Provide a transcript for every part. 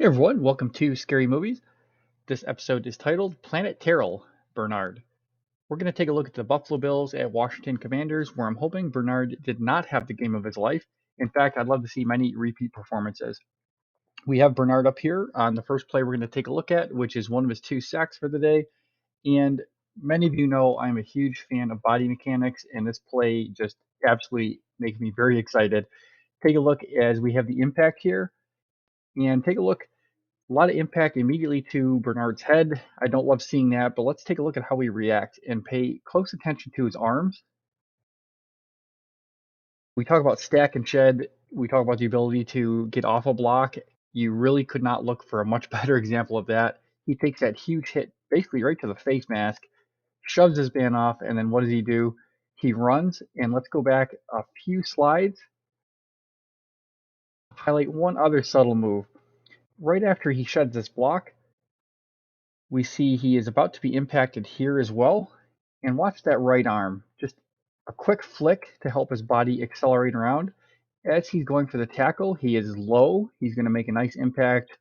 Hey everyone, welcome to Scary Movies. This episode is titled Planet Terrell Bernard. We're going to take a look at the Buffalo Bills at Washington Commanders, where I'm hoping Bernard did not have the game of his life. In fact, I'd love to see many repeat performances. We have Bernard up here on the first play we're going to take a look at, which is one of his 2 sacks for the day. And many of you know I'm a huge fan of body mechanics, and this play just absolutely makes me very excited. Take a look as we have the impact here, and take a look. A lot of impact immediately to Bernard's head. I don't love seeing that, but let's take a look at how he reacts and pay close attention to his arms. We talk about stack and shed. We talk about the ability to get off a block. You really could not look for a much better example of that. He takes that huge hit basically right to the face mask, shoves his man off, and then what does he do? He runs, and let's go back a few slides. Highlight one other subtle move. Right after he sheds this block, we see he is about to be impacted here as well. And watch that right arm. Just a quick flick to help his body accelerate around. As he's going for the tackle, he is low. He's going to make a nice impact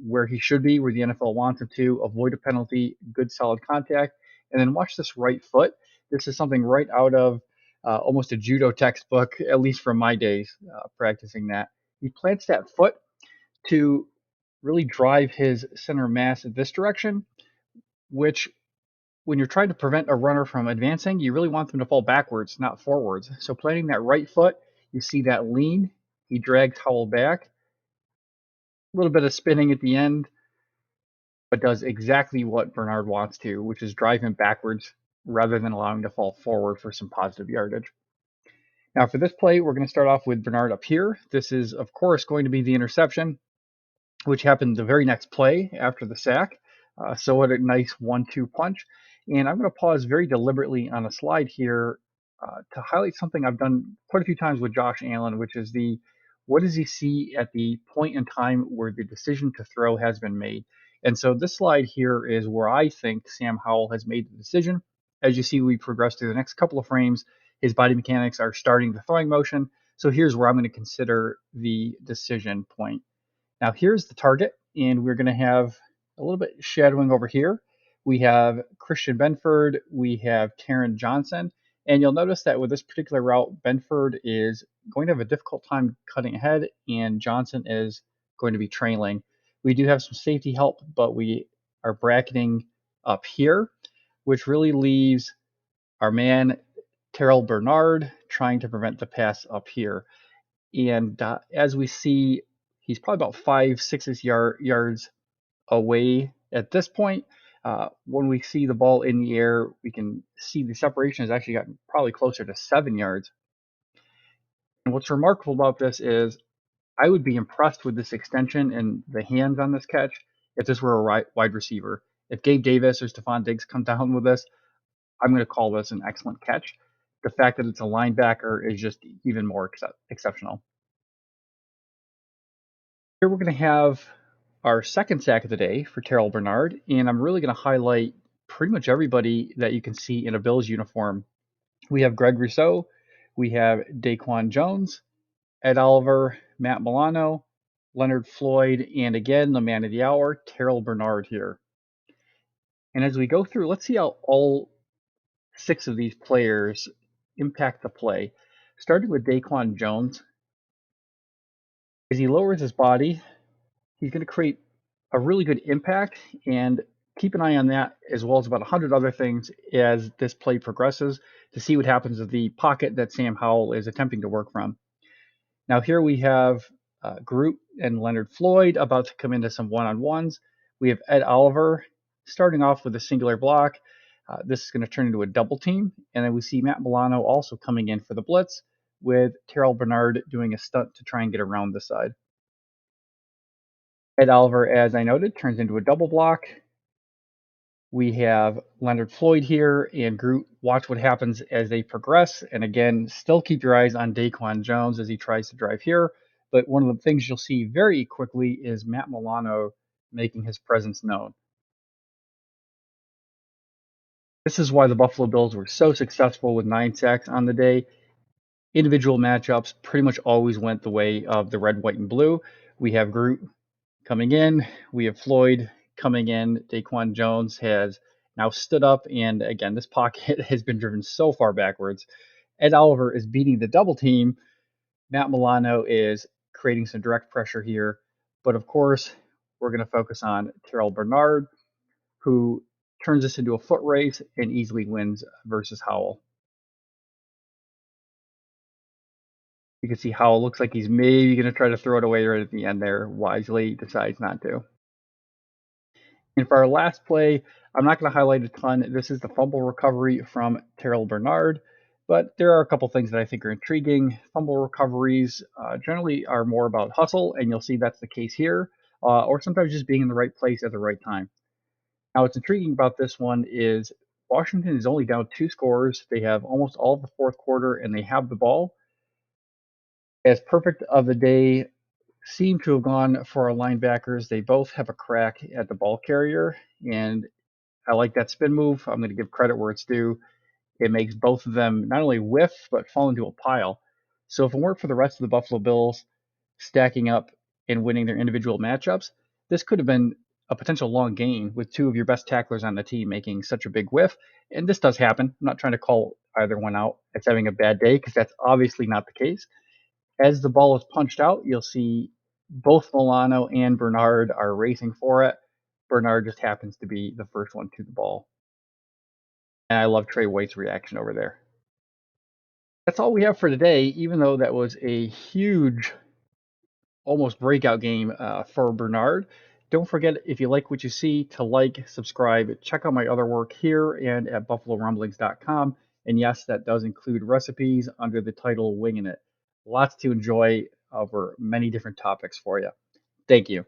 where he should be, where the NFL wants him to. Avoid a penalty, good solid contact. And then watch this right foot. This is something right out of almost a judo textbook, at least from my days practicing that. He plants that foot to really drive his center of mass in this direction, which when you're trying to prevent a runner from advancing, you really want them to fall backwards, not forwards. So planting that right foot, you see that lean. He drags Howell back. A little bit of spinning at the end, but does exactly what Bernard wants to, which is drive him backwards rather than allowing him to fall forward for some positive yardage. Now for this play, we're going to start off with Bernard up here. This is, of course, going to be the interception, which happened the very next play after the sack. So what a nice 1-2 punch. And I'm going to pause very deliberately on a slide here to highlight something I've done quite a few times with Josh Allen, which is the what does he see at the point in time where the decision to throw has been made. And so this slide here is where I think Sam Howell has made the decision. As you see, we progress through the next couple of frames. His body mechanics are starting the throwing motion. So here's where I'm going to consider the decision point. Now here's the target, and we're going to have a little bit shadowing over here. We have Christian Benford, we have Taron Johnson, and you'll notice that with this particular route, Benford is going to have a difficult time cutting ahead, and Johnson is going to be trailing. We do have some safety help, but we are bracketing up here, which really leaves our man Terrel Bernard trying to prevent the pass up here. And as we see, he's probably about 5-6 yards away at this point. When we see the ball in the air, we can see the separation has actually gotten probably closer to 7 yards. And what's remarkable about this is I would be impressed with this extension and the hands on this catch if this were a wide receiver. If Gabe Davis or Stephon Diggs come down with this, I'm going to call this an excellent catch. The fact that it's a linebacker is just even more exceptional. Here we're going to have our second sack of the day for Terrel Bernard, and I'm really going to highlight pretty much everybody that you can see in a Bills uniform. We have Greg Rousseau, we have Daquan Jones, Ed Oliver, Matt Milano, Leonard Floyd, and again, the man of the hour, Terrel Bernard here. And as we go through, let's see how all 6 of these players impact the play. Starting with Daquan Jones, as he lowers his body, he's going to create a really good impact, and keep an eye on that as well as about 100 other things as this play progresses to see what happens to the pocket that Sam Howell is attempting to work from. Now here we have Groot and Leonard Floyd about to come into some one-on-ones. We have Ed Oliver starting off with a singular block. This is going to turn into a double team, and then we see Matt Milano also coming in for the blitz with Terrel Bernard doing a stunt to try and get around the side. Ed Oliver, as I noted, turns into a double block. We have Leonard Floyd here and Groot. Watch what happens as they progress. And again, still keep your eyes on Daquan Jones as he tries to drive here. But one of the things you'll see very quickly is Matt Milano making his presence known. This is why the Buffalo Bills were so successful with 9 sacks on the day. Individual matchups pretty much always went the way of the red, white, and blue. We have Groot Coming in, we have Floyd. Coming in, Daquan Jones has now stood up, and again, this pocket has been driven so far backwards. Ed Oliver is beating the double team. Matt Milano is creating some direct pressure here. But of course, we're going to focus on Terrel Bernard, who turns this into a foot race and easily wins versus Howell. You can see Howell looks like he's maybe going to try to throw it away right at the end there. Wisely decides not to. And for our last play, I'm not going to highlight a ton. This is the fumble recovery from Terrel Bernard, but there are a couple things that I think are intriguing. Fumble recoveries generally are more about hustle, and you'll see that's the case here, or sometimes just being in the right place at the right time. Now, what's intriguing about this one is Washington is only down 2 scores. They have almost all of the fourth quarter, and they have the ball. As perfect of a day seem to have gone for our linebackers. They both have a crack at the ball carrier, and I like that spin move. I'm going to give credit where it's due. It makes both of them not only whiff, but fall into a pile. So if it weren't for the rest of the Buffalo Bills stacking up and winning their individual matchups, this could have been a potential long gain with two of your best tacklers on the team making such a big whiff. And this does happen. I'm not trying to call either one out as having a bad day because that's obviously not the case. As the ball is punched out, you'll see both Milano and Bernard are racing for it. Bernard just happens to be the first one to the ball. And I love Trey White's reaction over there. That's all we have for today, even though that was a huge, almost breakout game for Bernard. Don't forget, if you like what you see, to like, subscribe, check out my other work here and at buffalorumblings.com. And yes, that does include recipes under the title Winging It. Lots to enjoy over many different topics for you. Thank you.